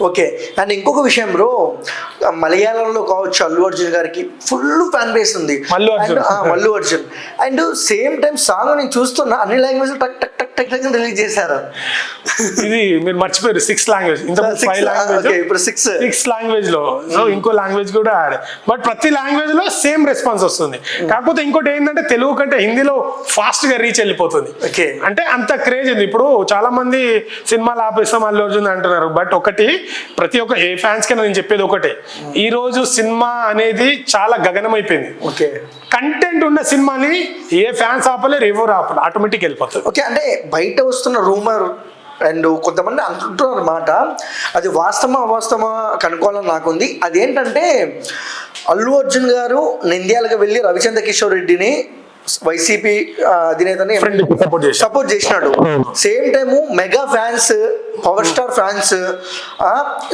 Okay. And ఇంకొక విషయం bro, మలయాళంలో కావచ్చు అల్లు అర్జున్ గారికి ఫుల్ ఫ్యాన్ బేస్ ఉంది. Mallu Arjun. And same time song నేను చూస్తున్నా అన్ని లాంగ్వేజ్ టక్ టక్ టక్ టక్ టక్ రిలీజ్ చేశారు. ఇది మీరు మర్చిపోయారు 6 లాంగ్వేజ్, ఇంత 5 లాంగ్వేజ్, ఇప్పుడు 6 లాంగ్వేజ్ లో. సో ఇంకో లాంగ్వేజ్ కూడా యాడ్, బట్ ప్రతి లాంగ్వేజ్ లో సేమ్ రెస్పాన్స్ వస్తుంది. కాకపోతే ఇంకోటి ఏంటంటే తెలుగు కంటే హిందీలో ఫాస్ట్ గా రీచ్ వెళ్ళిపోతుంది. అంటే అంత క్రేజ్ ఉంది. ఇప్పుడు చాలా మంది సినిమాలు ఆపేస్తాం అల్లు అర్జున్ అంటున్నారు, బట్ ఒకటి ప్రతి ఒక్క ఏ ఫ్యాన్స్ కైనా నేను చెప్పేది ఒకటే, ఈ రోజు సినిమా అనేది చాలా గగనం అయిపోయింది. ఓకే, కంటెంట్ ఉన్న సినిమాని ఏ ఫ్యాన్స్ ఆపలేరు, ఎవరు ఆపలేరు, ఆటోమేటిక్ వెళ్ళిపోతుంది. ఓకే, అంటే బయట వస్తున్న రూమర్ అండ్ కొంతమంది అంటుంటున్నారు అన్నమాట, అది వాస్తవమా అవాస్తవమా కనుక్కోవాలని నాకుంది. అదేంటంటే అల్లు అర్జున్ గారు నంద్యాలకు వెళ్ళి రవిచంద్ర కిషోర్ రెడ్డిని వైసీపీ అధినేతని సపోర్ట్ చేసినాడు. Same time mega fans, power star fans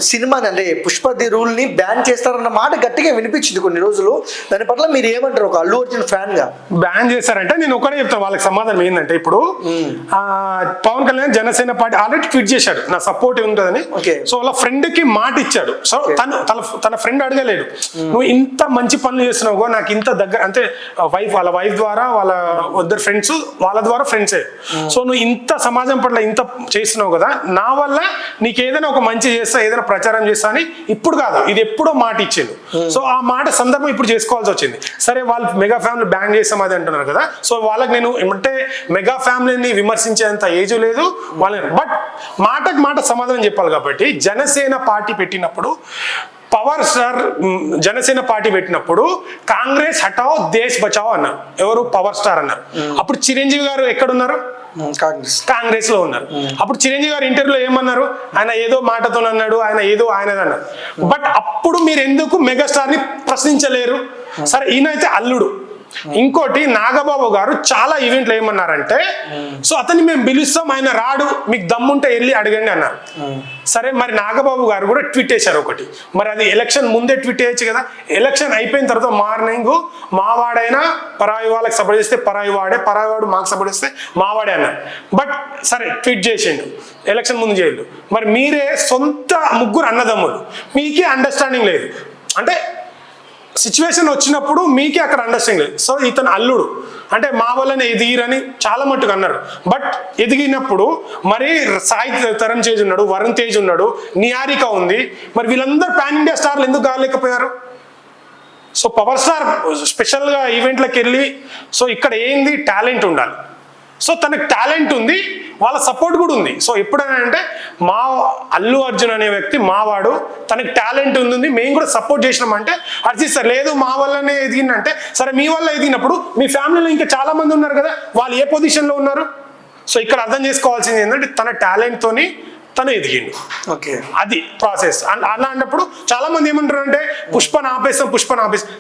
సినిమాని అంటే పుష్ప ది రూల్ ని బ్యాన్ చేస్తారన్న మాట గట్టిగా వినిపించింది కొన్ని రోజులు. దాని పట్ల మీరు ఏమంటారు ఒక అల్లు అర్జున్ ఫ్యాన్ గా? బ్యాన్ చేస్తారంటే నేను ఒకటే చెప్తాను వాళ్ళకి సమాధానం ఏంటంటే, ఇప్పుడు Pawan Kalyan Janasena party already tweet చేశాడు నా సపోర్ట్ ఉంటుందని. సో వాళ్ళ ఫ్రెండ్ కి మాట ఇచ్చాడు. సో తన ఫ్రెండ్ అడగలేడు, నువ్వు ఇంత మంచి పనులు చేస్తున్నావు, నాకు ఇంత దగ్గర అంటే వాళ్ళ వైఫ్ ద్వారా వాళ్ళ ఇద్దరు ఫ్రెండ్స్ వాళ్ళ ద్వారా ఫ్రెండ్సే. సో నువ్వు ఇంత సమాజం పట్ల ఇంత చేస్తున్నావు కదా, నా వల్ల నీకు ఏదైనా ఒక మంచి చేస్తా, ఏదైనా ప్రచారం చేస్తా అని ఇప్పుడు కాదు, ఇది ఎప్పుడో మాట ఇచ్చిండు. సో ఆ మాట సందర్భం ఇప్పుడు చేసుకోవాల్సి వచ్చింది. సరే వాళ్ళు మెగా ఫ్యామిలీ బ్యాన్ చేస్తాం అది అంటున్నారు కదా, సో వాళ్ళకి నేను ఏమంటే మెగా ఫ్యామిలీని విమర్శించేంత ఏజ్ లేదు వాళ్ళని, బట్ మాటకు మాట సమాధానం చెప్పాలి. కాబట్టి జనసేన పార్టీ పెట్టినప్పుడు పవర్ స్టార్ జనసేన పార్టీ పెట్టినప్పుడు కాంగ్రెస్ హటావ్ దేశ్ బచావ్ అన్నారు. ఎవరు? పవర్ స్టార్ అన్నారు. అప్పుడు చిరంజీవి గారు ఎక్కడున్నారు? కాంగ్రెస్ లో ఉన్నారు. అప్పుడు చిరంజీవి గారు ఇంటర్వ్యూలో ఏమన్నారు? ఆయన ఏదో మాటతో అన్నాడు, ఆయన ఏదో ఆయనదన్నారు. బట్ అప్పుడు మీరు ఎందుకు మెగాస్టార్ ని ప్రశ్నించలేరు? సరే, ఈయనైతే అల్లుడు. ఇంకోటి నాగబాబు గారు చాలా ఈవెంట్లు ఏమన్నారంటే, సో అతన్ని మేము పిలుస్తాం, ఆయన రాడు, మీకు దమ్ముంటే వెళ్ళి అడగండి అన్నారు. సరే, మరి నాగబాబు గారు కూడా ట్వీట్ చేశారు ఒకటి. మరి అది ఎలక్షన్ ముందే ట్వీట్ చేయొచ్చు కదా. ఎలక్షన్ అయిపోయిన తర్వాత మార్నింగ్ మావాడైనా పరాయి వాళ్ళకి సపోర్ట్ చేస్తే పరాయి వాడే, పరాయి వాడు మాకు సపోర్ట్ చేస్తే మావాడే అన్నారు. బట్ సరే ట్వీట్ చేసిండు, ఎలక్షన్ ముందు చేయలేదు. మరి మీరే సొంత ముగ్గురు అన్నదమ్ములు, మీకే అండర్స్టాండింగ్ లేదు. అంటే సిచ్యువేషన్ వచ్చినప్పుడు మీకే అక్కడ అండర్స్టాండింగ్ లేదు. సో ఇతను అల్లుడు అంటే మా వల్లనే ఎదిగిరని చాలా మట్టుకు అన్నారు. బట్ ఎదిగినప్పుడు మరి సాయి తరం తేజ్ ఉన్నాడు, వరుణ్ తేజ్ ఉన్నాడు, నిహారిక ఉంది, మరి వీళ్ళందరూ పాన్ ఇండియా స్టార్లు ఎందుకు కాలేకపోయారు? సో పవర్ స్టార్ స్పెషల్గా ఈవెంట్లకు వెళ్ళి, సో ఇక్కడ ఏంది టాలెంట్ ఉండాలి. సో తనకు టాలెంట్ ఉంది, వాళ్ళ సపోర్ట్ కూడా ఉంది. సో ఎప్పుడైనా అంటే మా అల్లు అర్జున్ అనే వ్యక్తి మావాడు, తనకి టాలెంట్ ఉంది, మేము కూడా సపోర్ట్ చేసినామంటే హర్షిస్తారు. లేదు మా వల్లనే ఎదిగిందంటే, సరే మీ వల్ల ఎదిగినప్పుడు మీ ఫ్యామిలీలో ఇంకా చాలా మంది ఉన్నారు కదా, వాళ్ళు ఏ పొజిషన్లో ఉన్నారు? సో ఇక్కడ అర్థం చేసుకోవాల్సింది ఏంటంటే తన టాలెంట్తోని తను ఎదిగిండు. ఓకే, అది ప్రాసెస్. అలా అన్నప్పుడు చాలా మంది ఏమంటారు అంటే పుష్పను ఆపేస్తాం.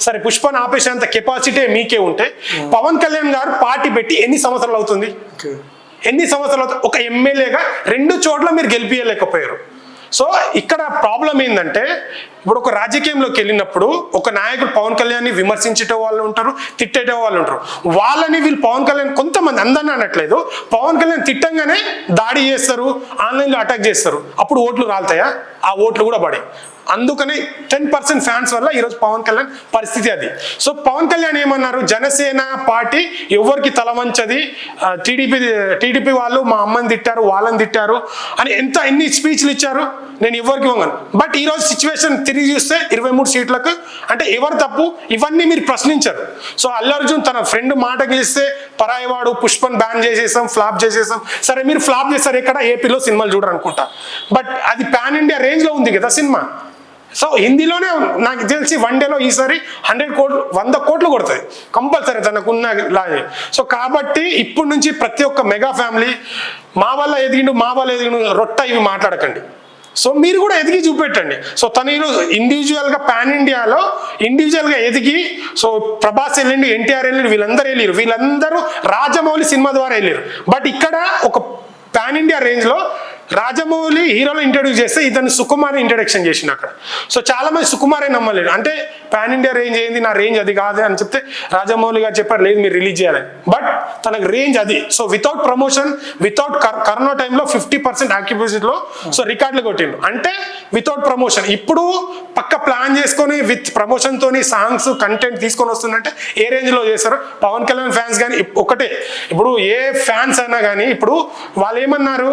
సరే, పుష్పను ఆపేసేంత కెపాసిటీ మీకే ఉంటే పవన్ కళ్యాణ్ గారు పార్టీ పెట్టి ఎన్ని సంవత్సరాలు అవుతుంది? ఒక ఎమ్మెల్యేగా 2 చోట్ల మీరు గెలిపియలేకపోయారు. సో ఇక్కడ ప్రాబ్లం ఏంటంటే, ఇప్పుడు ఒక రాజకీయంలోకి వెళ్ళినప్పుడు ఒక నాయకుడు పవన్ కళ్యాణ్ని విమర్శించే వాళ్ళు ఉంటారు, తిట్టేట వాళ్ళు ఉంటారు. వాళ్ళని వీళ్ళు పవన్ కళ్యాణ్ కొంతమంది అందరిని అనట్లేదు, పవన్ కళ్యాణ్ తిట్టంగానే దాడి చేస్తారు, ఆన్లైన్లో అటాక్ చేస్తారు. అప్పుడు ఓట్లు రాలుతాయా? ఆ ఓట్లు కూడా పడే. అందుకనే 10% ఫ్యాన్స్ వల్ల ఈరోజు పవన్ కళ్యాణ్ పరిస్థితి అది. సో పవన్ కళ్యాణ్ ఏమన్నారు? జనసేన పార్టీ ఎవరికి తలవంచది, టీడీపీ వాళ్ళు మా అమ్మని తిట్టారు, వాళ్ళని తిట్టారు అని ఎన్ని స్పీచ్లు ఇచ్చారు, నేను ఎవరికి ఇవ్వను. బట్ ఈరోజు సిచ్యువేషన్ తిరిగి చూస్తే 23 సీట్లకు అంటే ఎవరు తప్పు? ఇవన్నీ మీరు ప్రశ్నించారు. సో అల్లు అర్జున్ తన ఫ్రెండ్ మాట గెలిస్తే పరాయివాడు, పుష్పన్ బ్యాన్ చేసేసాం, ఫ్లాప్ చేసేసాం. సరే, మీరు ఫ్లాప్ చేస్తారు ఎక్కడ? ఏపీలో సినిమాలు చూడరు అనుకుంటా. బట్ అది పాన్ ఇండియా రేంజ్ లో ఉంది కదా సినిమా. సో హిందీలోనే నాకు తెలిసి 1 డేలో ఈసారి 100 కోట్లు కొడుతుంది కంపల్సరీ తనకున్న లాగే. సో కాబట్టి ఇప్పటి నుంచి ప్రతి ఒక్క మెగా ఫ్యామిలీ మా వల్ల ఎదిగిండు రొట్ట ఇవి మాట్లాడకండి. సో మీరు కూడా ఎదిగి చూపెట్టండి. సో తను ఈరోజు ఇండివిజువల్గా పాన్ ఇండియాలో ఇండివిజువల్గా ఎదిగి, సో ప్రభాస్ వెళ్ళిండు, ఎన్టీఆర్ వెళ్ళిండు, వీళ్ళందరూ రాజమౌళి సినిమా ద్వారా వెళ్ళారు. బట్ ఇక్కడ ఒక పాన్ ఇండియా రేంజ్లో రాజమౌళి హీరోలో ఇంట్రొడ్యూస్ చేస్తే ఇతను సుకుమార్ ఇంట్రడక్షన్ చేసిండు అక్కడ. సో చాలా మంది సుకుమారే నమ్మలేడు. అంటే పాన్ ఇండియా రేంజ్ ఏంది, నా రేంజ్ అది కాదు అని చెప్తే రాజమౌళి గారు చెప్పారు లేదు మీరు రిలీజ్ చేయాలని. బట్ తనకు రేంజ్ అది. So without promotion, without corona టైంలో 50% ఆక్యుపెన్సీలో సో రికార్డులు కొట్టిండు. అంటే వితౌట్ ప్రమోషన్. ఇప్పుడు పక్క ప్లాన్ చేసుకొని విత్ ప్రమోషన్ తోని సాంగ్స్ కంటెంట్ తీసుకొని వస్తుందంటే ఏ రేంజ్ లో చేస్తారు. పవన్ కళ్యాణ్ ఫ్యాన్స్ కానీ ఒకటే, ఇప్పుడు ఏ ఫ్యాన్స్ అయినా కానీ ఇప్పుడు వాళ్ళు ఏమన్నారు,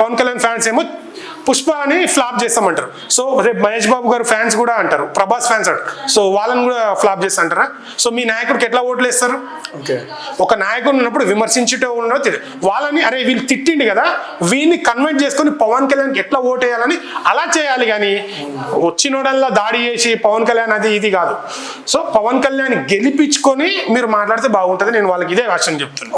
పవన్ కళ్యాణ్ ఫ్యాన్స్ ఏమో పుష్ప అని ఫ్లాప్ చేస్తామంటారు. సో రేపు మహేష్ బాబు గారు ఫ్యాన్స్ కూడా అంటారు, ప్రభాస్ ఫ్యాన్స్ అంటారు, సో వాళ్ళని కూడా ఫ్లాప్ చేస్తా అంటారా? సో మీ నాయకుడికి ఎట్లా ఓట్లు వేస్తారు? ఒక నాయకుడు ఉన్నప్పుడు విమర్శించుటో ఉన్నదో వాళ్ళని, అరే వీళ్ళు తిట్టిండి కదా, వీళ్ళని కన్వర్ట్ చేసుకొని పవన్ కళ్యాణ్కి ఎట్లా ఓటు వేయాలని అలా చేయాలి. కానీ వచ్చినోడల్లా దాడి చేసి పవన్ కళ్యాణ్ అది ఇది కాదు. సో పవన్ కళ్యాణ్ గెలిపించుకొని మీరు మాట్లాడితే బాగుంటుంది. నేను వాళ్ళకి ఇదే ఆశని చెప్తున్నాను.